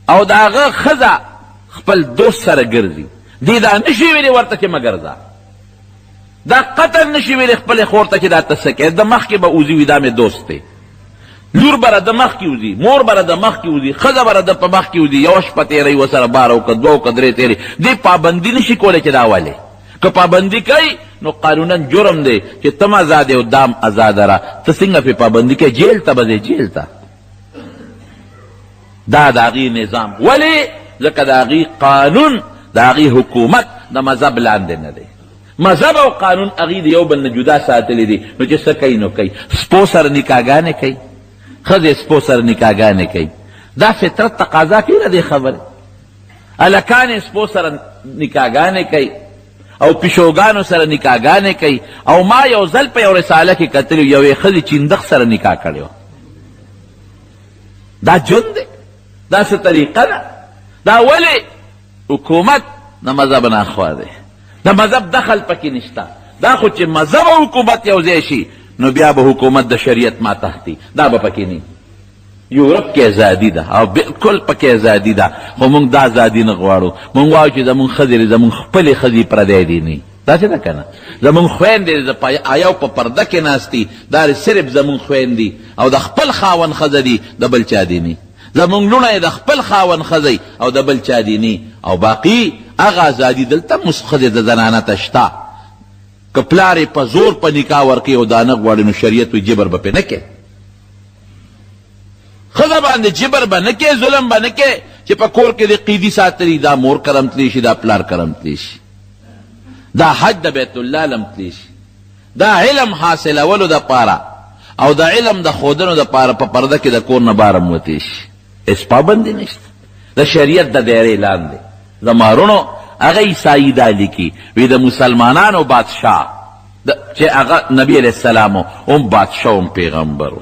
او د هغه ښځه خپل دوست سره ګرځي. دې دا نشي ویلې ورته چې مه ګرځه، دا قطر نشي ویلې خپلې خور ته چې دا ته څه کوې، د مخ کې به وځي وي دا مې دوست دی. لور به د مخ کې وځي، مور به د مخ کې وځي، ښځه به د په مخ کې وځي، یوه شپه تېروي ورسره 12 وکړه 2 وکړه 3 تېرې. دې پابندي نشي کولی چې دا ولې. که پابندي کوي نو قانونا جرم دی چې تم ازاد او دام ازاده را. ته څنګه پې پابندي کوې؟ جیل ته به ځې، جیل ته. دا د هغې نظام. ولې؟ ځکه د هغې قانون، د هغې حکومت د مذهب لاندې نه دی. مذهب او قانون هغې د یو بل نه جدا ساتلی دي. نو چې څه کوي نو کوي. سپو سره نکاحګانې کوي، ښځې سپو سره نکاحګانې کوي. دا فطرت تقاضا کوي نه دې خبرې. هلکانې سپو سره نکاحګانې کوي او پیشوګانو سره نکاحګانې کوي. او ما یو ځل په یو رساله کې کتلي یوې ښځې چیندخ سره نکاح کړی و. دا جون دی؟ دا څه طریقه ده؟ دا ولې؟ حکومت د مذهب نه اخوا دی، د مذهب دخل پکې نشته. دا خو چې مذهب او حکومت یو ځای شي نو بیا به حکومت د شریعت ماتحتي. دا به پکې نه. یورپ کې ازادي ده او بالکل پکې ازادي ده، خو موږ دا ازادي نه غواړو. موږ وایو چې زموږ ښځې زموږ خپلې ښځې پردی دي نه. داسې ده که نه؟ زموږ خویندې یو په پرده کې ناستي، دا صرف زموږ خویندې او د خپل خاوند ښځه دي، د بل چا دي نه. زموږ لوڼه یې د خپل خاوند ښځی او د بل چا دي نه. او باقي هغه ازادي دلته ښځې د زنانه ته شته. که پلار یې په زور په نکاح ورکوي او دا نه غواړي نو شریعت وایي جبر به پرې نه کوي. ښځه باندې جبر به نه کوي، ظلم به نه کوي چې په کور کې د قیدي ساتلي، دا مور کرم تلی شي، دا پلار کرم تلی شي، دا حج د بیت الله لم تلی شي. دا علم حاصلولو دپاره او د علم د ښودنو دپاره په پرده کې د کور نه بهر هم وتی شي. هېڅ پابندي نشته د شریعت د دایرې لاندې. زما رونو هغه عیسایي دا لیکي، وی د مسلمانانو بادشاه چې هغه نبی علیه السلام هم بادشاه هم پیغمبر و.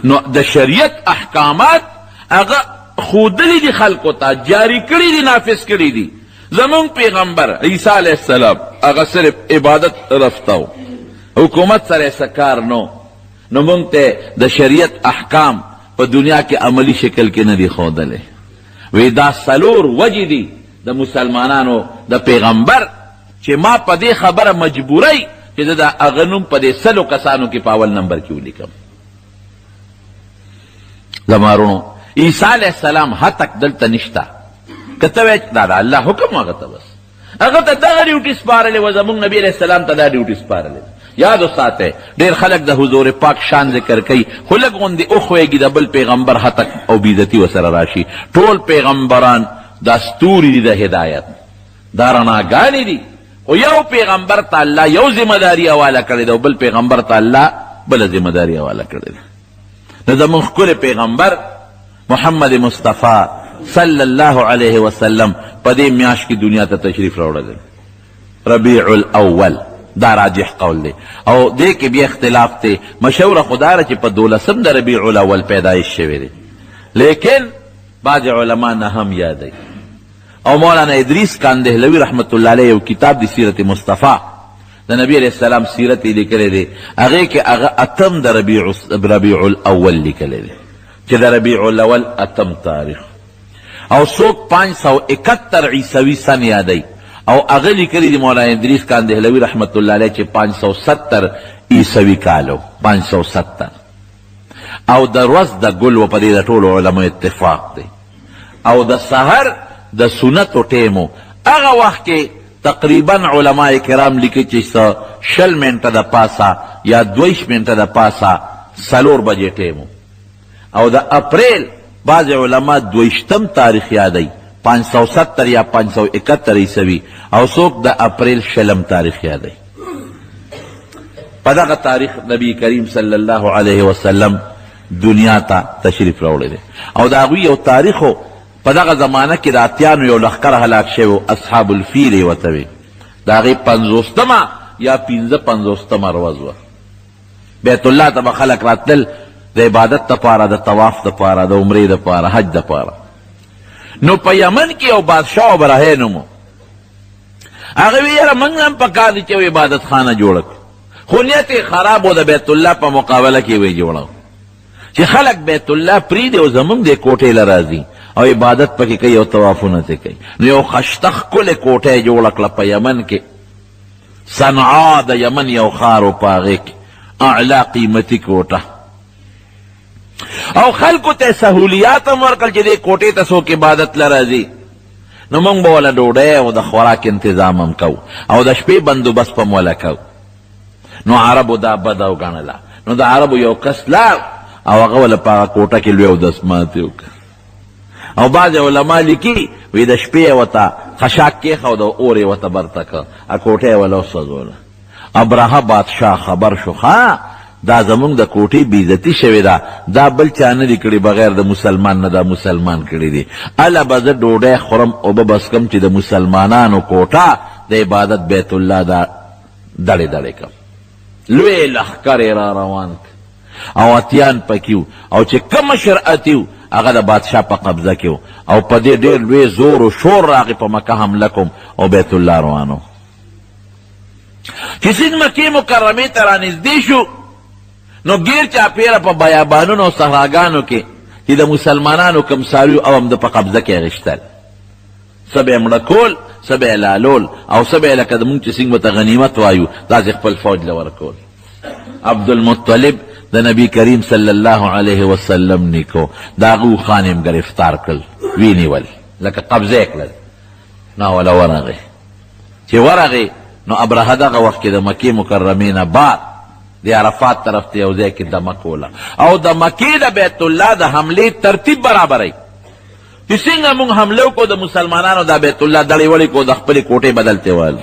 نو د شریعت احکامات هغه ښودلي دي خلکو ته، جاری کړي دي، نافذ کړي دي. زمونږ پیغمبر عیسی علیه السلام هغه صرف عبادت رفته و، حکومت سره څه کار نو. نو مونږ ته د شریعت احکام په دنیا کې عملی شکل کې نه دي ښودلی. وی دا څلور وجې دي د مسلمانانو د پیغمبر چې ما په دې خبره مجبوری چې زه د هغه نوم په دې 100 کسانو کې په اول نمبر کې ولیکم. زما رونو عیسی علیه السلام هتک دلته نشته. که ته وایې دا د الله حکم هغه ته بس هغه ته دغه ډیوټي سپارلې وه، زمونږ نبي علیه السلام ته دا ډیوټي سپارلې. یاد وساتئ، ډېر خلک د حضور پاک شان ذکر کوي، خو لږ غوندې وښویږي د بل پیغمبر هتک او بېعزتي ورسره راشي. ټول پیغمبران دا ستوري دي د هدایت، دا رڼاګانې دي. خو یو پیغمبر ته الله یو ذمهداري حواله کړې ده او بل پیغمبر ته الله بله ذمهداري حواله کړې ده. نو زموږ ښکلی پیغمبر محمد مصطفی صلی الله علیه وسلم په دې میاشت کې دنیا ته تشریف راوړلی، ربیع الاول. دا راجح قول دی او دې کې بیا اختلاف دی. مشهوره خو دا ده چې په 12 د ربیع الاول پیدایش شوی دی، لیکن بعض علما نه هم یادوي. او مولانا ادریس کاندهلوی رحمت الله علیه یو کتاب دی سیرت مصطفی د نبی علیہ السلام سیرت یې لیکلی دی، هغې کې هغه 8 د ربیع الاول لیکلی دی چې د ربیع الاول 8 تاریخ. او څوک 571 عیسوي سن یادوي او هغه لیکلی دی مولانا ادریس کاندهلوی رحمت الله علیه چې 570 عیسوي کالو 570. او د ورځ د ګل و په دې د ټولو علماء اتفاق دی. او د سحر د سنتو ټیمو هغه وخت کې تقریبا علماء کرام لیکي چې 20 منټه د پاسه یا 22 منټه د پاسه 4 بجې ټیمو. او د اپریل بعض علما 22 تاریخ یادوي 570 یا 571 عیسوي، او څوک د اپریل 20 تاریخ یادوي. په دغه تاریخ نبی کریم صلی الله علیه وسلم دنیا ته تشریف راوړی دی او د هغوی یو تاریخو په دغه زمانه کې د اتیانو یو لښکر هلاک شوی اصحاب الفیل یې ورته وي د هغې 50 یا 55 ورځ وه بیت الله ته به خلک راتلل د عبادت دپاره د طواف دپاره د عمرې دپاره حج دپاره نو په یمن کې یو بادشاه ابرهه نوم و هغه وی یاره موږ هم پکار دي چې یو عبادت خانه جوړه کړو خو نیت یې خراب و د بیت الله په مقابله کې وی جوړه چې خلک بیت الله پرېږدي او زموږ دې کوټې له راځي او عبادت پکې کوي او طوافونه ترې کوي نو یو ښایسته ښکلې کوټه یې جوړه کړه په یمن کې صنعا د یمن یو ښار و په هغې کې اعلی قیمتي کوټه او خلکو ته سهولیات هم ورکړل چې دې کوټې ته څوک عبادت له راځي نو موږ به وله ډوډۍ او د خوراک انتظام هم کوو او د شپې بندوبست به م وله کوو نو عربو دا بده وګڼله نو د عربو یو کس لاړ او هغه وله په هغه کوټه کې لوی اودس ماتې وکړه او بعض علما لیکي وی د شپې یې ورته خشاک کېښود او اور یې ورته برته کړه کوټه یې وله وسوځوله ابرهه بادشاه خبر شو ښه دا زمونږ د کوټې بېعزتي شوې ده دا بل چا نه دي کړي بغیر د مسلمان نه دا مسلمان کړي دي هله به زه ډوډۍ خورم اوبه بسکم چې د مسلمانانو کوټه د عبادت بیت الله دا دړې دړې کړم لوی لښکر یې را روان او اتیان پکې و او چې کوم مشر اتی و هغه د بادشاه په قبضه کې و او په دې ډېر لوی زور و شور راغی په مکه حمله کوم او بیت الله روان و چې سین مکې مکرمې ته رانږدې شو نو ګیر چاپیره په بیابانونو او صحراګانو کې چې د مسلمانانو کم څاروي او هم د په قبضه کې اخیستل څه به یې مړه کول څه به یې لالول او څه به یې لکه زمونږ چې څنګه ورته غنیمت وایو داسې خپل فوج له ورکول عبدالمطلب د نبی کریم صلی الله علیه وسلم نیکو د هغه اوښان یې ګرفتار کړل ویې نیول لکه قبضه یې کړل نو وله ورغې چې ورغې نو ابرهه دغه وخت کې د مکې مکرمې نه بعد د عرفات طرف ته یو ځای کې دمه کوله او د مکې د بیت الله د حملې ترتیب برابروي چې څنګه موږ حمله وکړو د مسلمانانو دا بیت الله دړې وړې کړو د خپلې کوټې بدلتې وال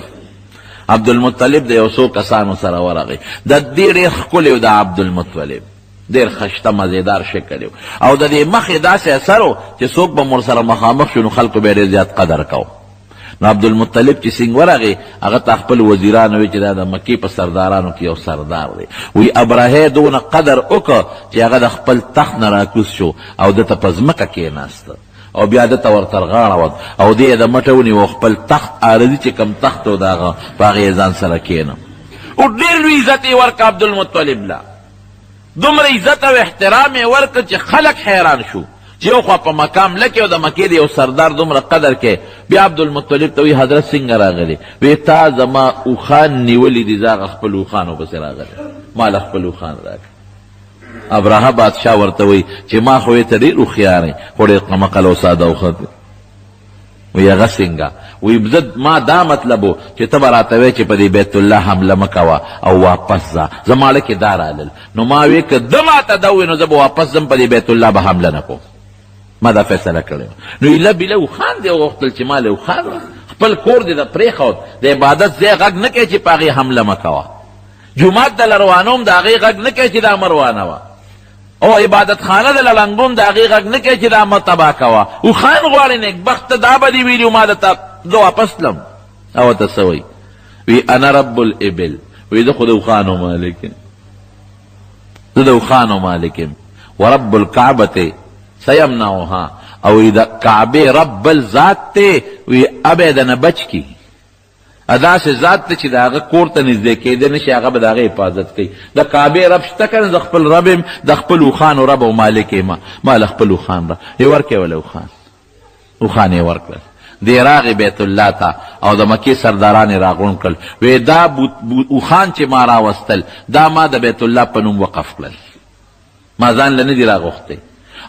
عبدالمطلب د یو څو کسانو سره ورغی د دې ډېر ښکلی و د عبدالمطلب ډېر ښایسته مزېدار شکل و او د دې مخې داسې اثر و چې څوک به م ورسره مخامخ شو نو خلکو به یې ډېر زیات قدر کو نو عبدالمطلب چې څنګه ورغی هغه ته خپل وزیرانو وی چې دا د مکې په سردارانو کې یو سردار دی وی ابرهه دونه قدر وکړه چې هغه د خپل تخت نه راکوز شو او دته په ځمکه کېناسته او بیا دته ورته غاړه ود او دې د مټه ونیو خپل تخت عارضي چې کم تخت و د هغه په هغې یې ځان سره کېنه او ډېر لوی عزت یې ورکړه عبدالمطلب له دومره عزت او احترام یې ورکړه چې خلک حیران شو چې یو خوا په مقام لکې او د مکې د یو سردار دومره قدر کې بیا عبدالمطلب ته وی حضرت څنګه راغلی وی تا زما اوښان نیولي دي زه هغه خپل اوښانو پسې راغلی ما له خپل اوښان راکړه ابرهه بادشاه ورته وی چې ما خو یې ته ډېر هوښیار یې خو ډېر قمقل او ساده اوښه وی هغه څنګه وی ما دا مطلب و چې ته به راته وی چې په دې بیت الله حمله مه کوه او واپس ځه زما له کې دا رالل نو ما وی که ده ماته ده ووی نو زه به واپس ځم په دې بیت الله به حمله نه کوم ما دا فیصله کړې نو ایله بیله اوښان دې وغوښتل چې ما له اوښان خپل کور دې د پرېښود د عبادت ځای غږ نه کوي چې په هغې حمله مه کوه جومات د لروانوم د هغې غږ نه کوي چې دا مروانه وه او عبادت خانه د لړنګوم د هغې غږ نه کوي چې دا مه تباه کوه اوښان غواړې نیکبخته دا به دې ویلي ما درته زه واپس تلم او ورته څه وایي وی انا رب الابل وی زه خو د اوښانو مالک یم زه د اوښانو مالک یم ورب الکعبة سیمنعها او د کعبې رب بل ذات دی وی ابی د نه بچ کی داسې ذات دی چې د هغه کور ته نږدې کېدی نه شي هغه به د هغې حفاظت کوي د کعبې رب شته که نه زه خپل رب یم د خپل اوښانو رب او مالک یم ما له خپل اوښان را یې ورکړې وله اوښان یې ورکړل دی راغی بیت الله ته او د مکې سرداران یې راغونډ کړل وی دا اوښان چې ما راوستل دا ما د بیت الله په نوم وقف کړل ما ځان له نه دي راغوښتی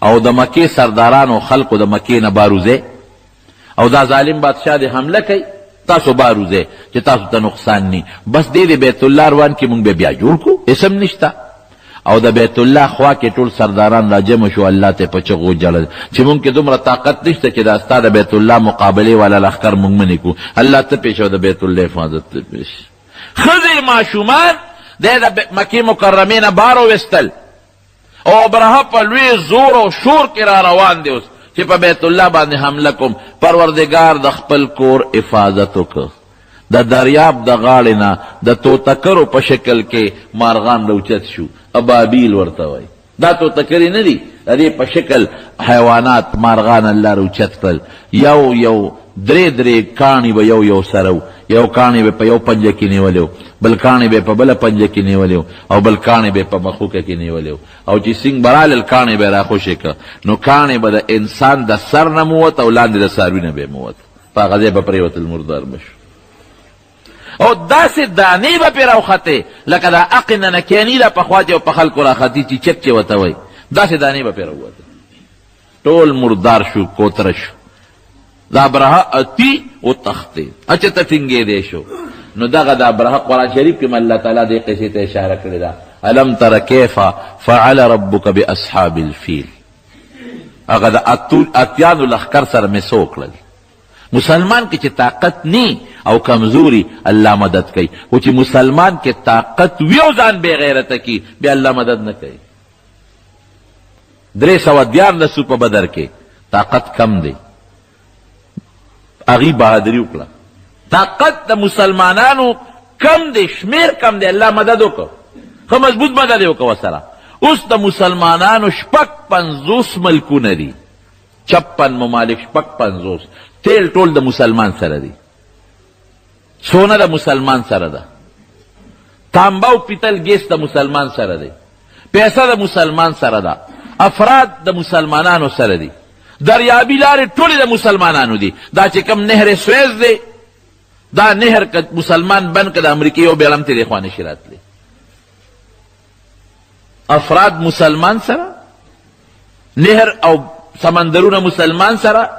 او د مکې سردارانو خلقو د مکې نه باروزی او دا ظالم بادشاه دې حمله کوي تاسو باروزی چې تاسو ته نقصان نی بس دې د بیت الله روان کې مونږ به بیا جوړ کړو اسم نشته او د بیت الله خوا کې ټول سرداران را جمع شو الله ته په چغو جړل چې مونږ کې دومره طاقت نشته چې دا ستا د بیت الله مقابلې والا لښکر مونږ منې کړو الله ته پیش او د بیت الله حفاظت ته پیش ښځې ماشومان دی د مکې مکرمې نه بار وویستل او ابرهه په لوی زور او شور کې را روان دی اوس چې په بیت الله باندې حمله کوم. پروردګار د خپل کور حفاظت وکړ. د دریاب د غاړې نه د توتکرو په شکل کې مارغان راوچت شو، ابابیل ورته وایي. دا توتکرې نه دي، د دې په شکل حیوانات مارغان الله راوچت کړل. یو یو درې کاڼي به یو سره و. یو کاڼي به په یو پنجه کې نیولی و، بل کاڼي به په بله پنجه کې نیولی و، او بل کاڼي به په مخوکه کې نیولی و. او چې سینګ به رالل کاڼي به یې راخوشې که، نو کاڼي به د انسان د سر نه موت او لاندې د څاروي نه به یې موت. په هغه ځای به پرېوتل، مردار به شو. او داسې دانې به پرې راوختې لکه دا عقل نه نکیاني ده پخوا چې په خلکو راختي چې چک چې ورته وایي، داسې دانې به پرې راووتې. ټول مردار شو، کوتره شو. دا ابرهه اتی وتښتېد، اچته ټینګېدی شو. نو دغه د ابرهه قرآن شریف کې الله تعالی دې قصې ته اشاره کړې ده. الم تر کیف فعل ربک باصحاب الفیل. هغه د اتیانو لښکر سره مې څه وکړل. مسلمان کې چې طاقت نی او کمزوري الله مدد کوي، خو چې مسلمان کې طاقت وي او ځان بې غیرته کی بیا الله مدد نه کوي. 314 په بدر کې طاقت کم دی، هغې بهادري وکړه. طاقت د مسلمانانو کم دی، شمیر کم دی، الله مدد وکړه، ښه مضبوط مدد یې وکړه ورسره. اوس د مسلمانانو 56 ملکونه دي، 56 ممالک، 56 تیل ټول د مسلمان سره دی، سونه د مسلمان سره ده، تانبه او پیتل ګیس د مسلمان سره دی، پیسه د مسلمان سره ده، افراد د مسلمانانو سره دي، دریابي لارې ټولې د مسلمانانو دي. دا چې کوم نهر سویز دی، دا نهر که مسلمان بند که د امریکې یو بیړم ترې خوا نشي راتلی. افراد مسلمان سره، نهر او سمندرونه مسلمان سره،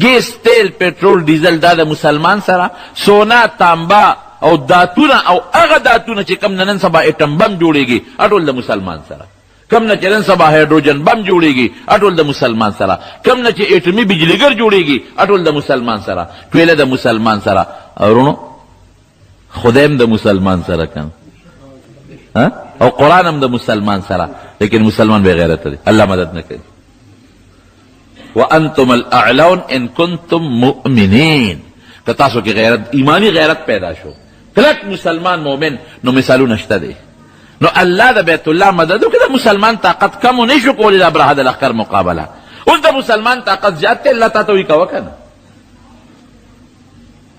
ګیس، تیل، پټرول، ډیزل دا د مسلمان سره، سونا، تانبه او داتونه او هغه داتونه چې کوم نن سبا ایټم بم جوړېږي اټول د مسلمان سره، کم نه چې نن سبا هایډروجن بم جوړېږي اټول د مسلمان سره، کم نه چې ایټمي بجلیګر جوړېږي اټول د مسلمان سره، ټوله د مسلمان سره. ورونو خدایم د مسلمان سره کن او قرآن هم د مسلمان سره، لیکن مسلمان بے غیرت دی، الله مدد نه کوي. وانتم الاعلون ان کنتم مؤمنین. که تاسو کې غیرت، ایمانی غیرت پیدا شو، کلک مسلمان مومن، نو مثالونه شته دی. نو الله د بیت الله مدد وکړي. د مسلمان طاقت کم نه شو کولی د ابرهه د لښکر مقابله. اوس د مسلمان طاقت زیات دی، الله تا ته وایي کوه که نه.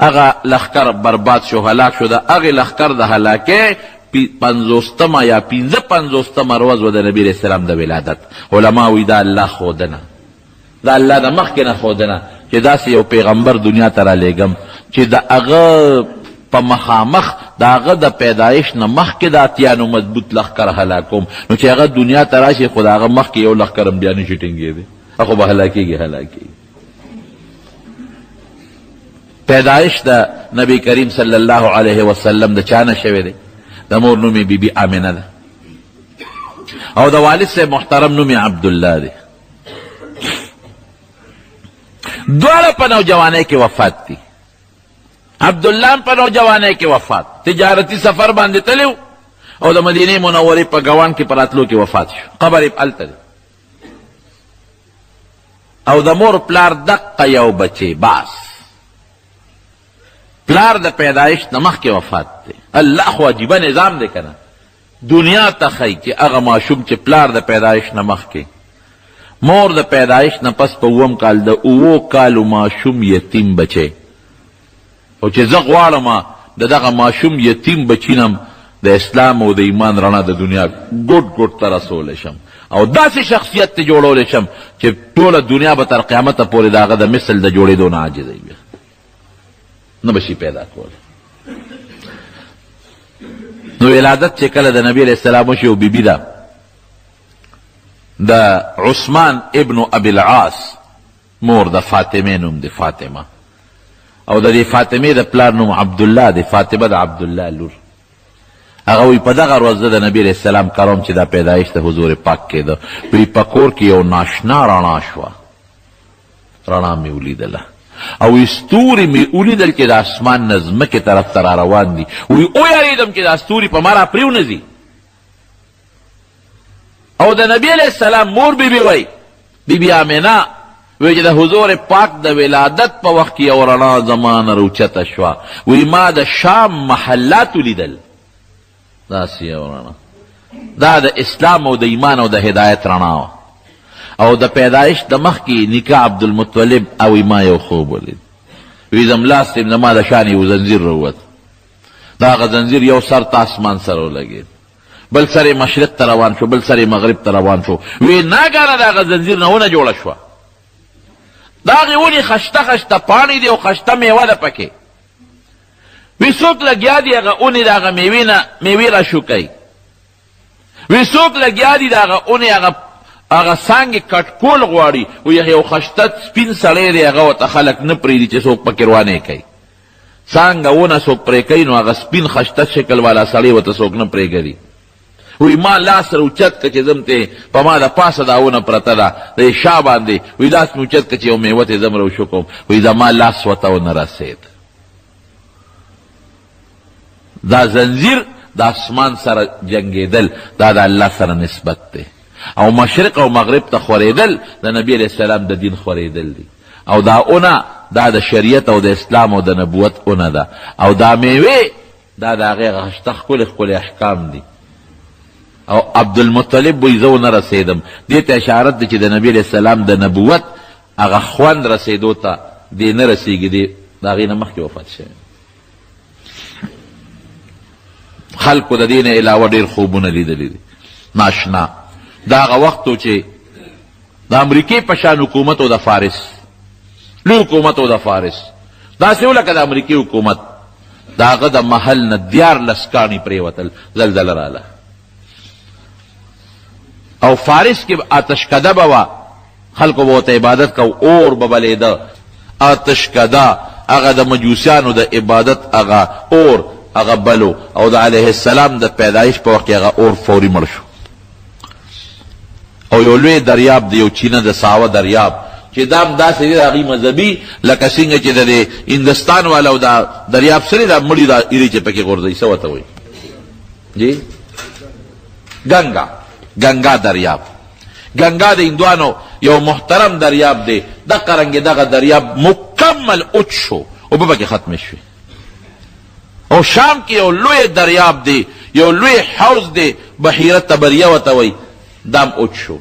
هغه لښکر برباد شو، هلاک شو. د هغې لښکر د هلاکۍ 50 یا 55 ورځ و د نبي علیه السلام د ولادت. علما وایي دا الله ښودنه، دا الله د مخکې نه ښودنه چې داسې یو پیغمبر دنیا ته رالیږم چې د هغه په مخامخ د هغه د پیدایش نه مخکې د اتیانو مضبوط لښکر هلاکوم، نو چې هغه دنیا ته راشي خو د هغه مخکې یو لښکر هم بیا نشي ټینګېدی، خو به هلاکېږي. پیدایش د نبی کریم صلی الله علیه وسلم د چا نه شوی دی؟ د مور نوم یې بیبي آمنه ده، او د والد صاحب محترم نوم یې عبدالله دی. دواړه په نوجوانۍ کې وفات دي. عبدالله په نوجوانۍ کې وفات، تجارتي سفر باندې تللی او د مدینې منورې په ګوان کې په راتلو کې وفات شو، قبر یې هلته دی. او د مور پلار دقه یو بچی باس، پلار د پیدایش نه مخکې وفات دی. الله خو عجیبه نظام دی که نه، دنیا ته ښیي چې هغه ماشوم چې پلار د پیدایش نه مخکې، مور د پیدایش نه پس په 7 کال د 7 کالو ماشوم یتیم بچی، او چې زه غواړم د دغه ماشوم یتیم بچینم د اسلام او د ایمان رڼا د دنیا ګوټ ګوټ ته رسولی شم، او داسې شخصیت ته جوړولی شم چې ټوله دنیا به تر قیامته پورې د هغه د مثل د جوړېدو نه عاجزوي، نه به شي پیدا کولی. نو ولادت چې کله د نبی علیه السلام وشي، او بیبي ده د عثمان ابن ابي العاص، مور د فاطمه نوم دی، فاطمه، او د دې فاطمې د پلار نوم عبدالله دی، فاطمه د عبدالله لور. هغه وایي په دغه ورځ د نبي علیه السلام کروم چې دا پیدایش د حضور پاک کېده، وایي په کور کې یو ناشنا رڼا شوه، رڼا مې ولیدله، او ستوري مې ولیدل چې د اسمان نه ځمکې طرف ته را روان دي. وایي ویرېدم چې دا ستوري په ما را پرېونه ځي، او د نبی علیہ السلام مور بی بی وی بی بی آمینه وی چې د حضور پاک د ولادت په وخت کې یو رڼا زمانه راوچته شوه وی ما د شام محلات ولیدل داسې یو رڼا دا د اسلام او د ایمان او د هدایت رڼا وه او د پیدایش د مخکې نیکه عبدالمطلب او ما یو خوب ولید وی زملاستیم زما د شان یو زنځیر راووت د هغه زنځیر یو سر ته اسمان سره ولګېد بل سر مشرق ته روان شو بل سر مغرب ته روان شو وی ناګانه د هغه زنځیر نه ونه جوړه شوه د هغې ونې خشته خشته پاڼې دي او خشته میوه ده پکې وی څوک لګیا دي هغه اونې د هغه میوې نه میوې را شوکوي وی څوک لګیا دي د هغه اونې هغه څانګې کټکول غواړي وی یو خشته سپین سړی دی هغه ورته خلک نه پرېږدي چې څوک پکې روانې کوي څانګه ونه څوک پرې کوي نو هغه سپین خشته شکل والا سړی ورته څوک نه پرېږدي وی ما لاس را اوچت که چې زم ته په ما د پاسه دا ونه پرته ده د شا باندې وی لاس مې اوچت که چې یو میوه ته زم را وشکوم وی زما لاس ورته ونه رسېد دا زنځیر د اسمان سره جنګېدل دا د الله سره نسبت دی او مشرق او مغرب ته خورېدل د نبی علیه السلام د دین خورېدل دی او دا اونه دا د شریعت او د اسلام او د نبوت اونه ده او دا میوې دا د هغې خشته ښکلې ښکلې احکام دي او عبدالمطلب وی زه ونه رسېدم دې ته اشارت دی چې د نبی علیه السلام د نبوت هغه خوند رسېدو ته دې نه رسېږي دی د هغې نه مخکې وفات شوی خلکو د دې نه علاوه ډېر خوبونه لیدلي دي ناشنا دا هغه وخت و چې د امریکې په شان حکومت و د فارس لوی حکومت و د فارس داسې و لکه د امریکې حکومت د هغه د محل نه 14 کاڼي پرېوتل زلزله راله او فارس کې آتشکده به وه خلکو به ورته عبادت کو اور به بلیده آتشکده هغه د مجوسیانو د عبادت هغه اور هغه بلو او د علیه السلام د پیدایش په وخت کې هغه اور فوري مړ شو او یو لوی دریاب دی یو چینه د ساوه دریاب چې دا هم داسې دی د هغې مذهبي لکه څنګه چې د هندوستان والا او دا دریاب سره دا مړي دا ایرې چې پکې غورځوي څه ورته وایي جی گنگا دریاب گنگا د هندوانو یو محترم دریاب دی دغه رنګې دغه دریاب مکمل اوچ شو اوبه پکې ختمې شوې او شام کې یو لوی دریاب دی یو لوی حوض دی بحیره تبریه ورته وایي دام اوچ شو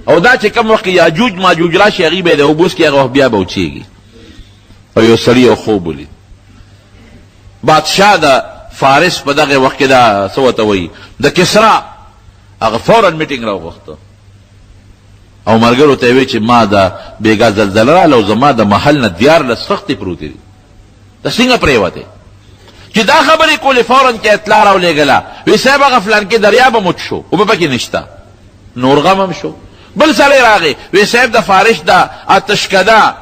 او دا چې کوم وخت یاجوج ماجوج راشي هغې به یې د اوبو څکي هغه وخت بیا به اوچېږي او یو سړي یو خوب ولید بادشاه د فارس په دغه وخت کې دا څه ورته وایي د کسرا هغه فورا میټینګ راوغوښته او ملګرو ته یې وایي چې ما د بېګا زلزله راله او زما د محل نه 14 خښتې پروتې دي د څنګه پرېوتې چې دا خبرې کولې فورا کې اطلاع راولېږله وی صاحب هغه فلانکې دریاب هم وچ شو اوبه پکې نشته نور غم هم شو بل سړی راغی وی صاحب د فارس د آتشکده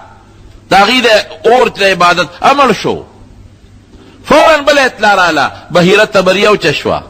د هغې د اور د عبادت امر شو فورا بل اطلاع راله بحیره تبریه وچه شوه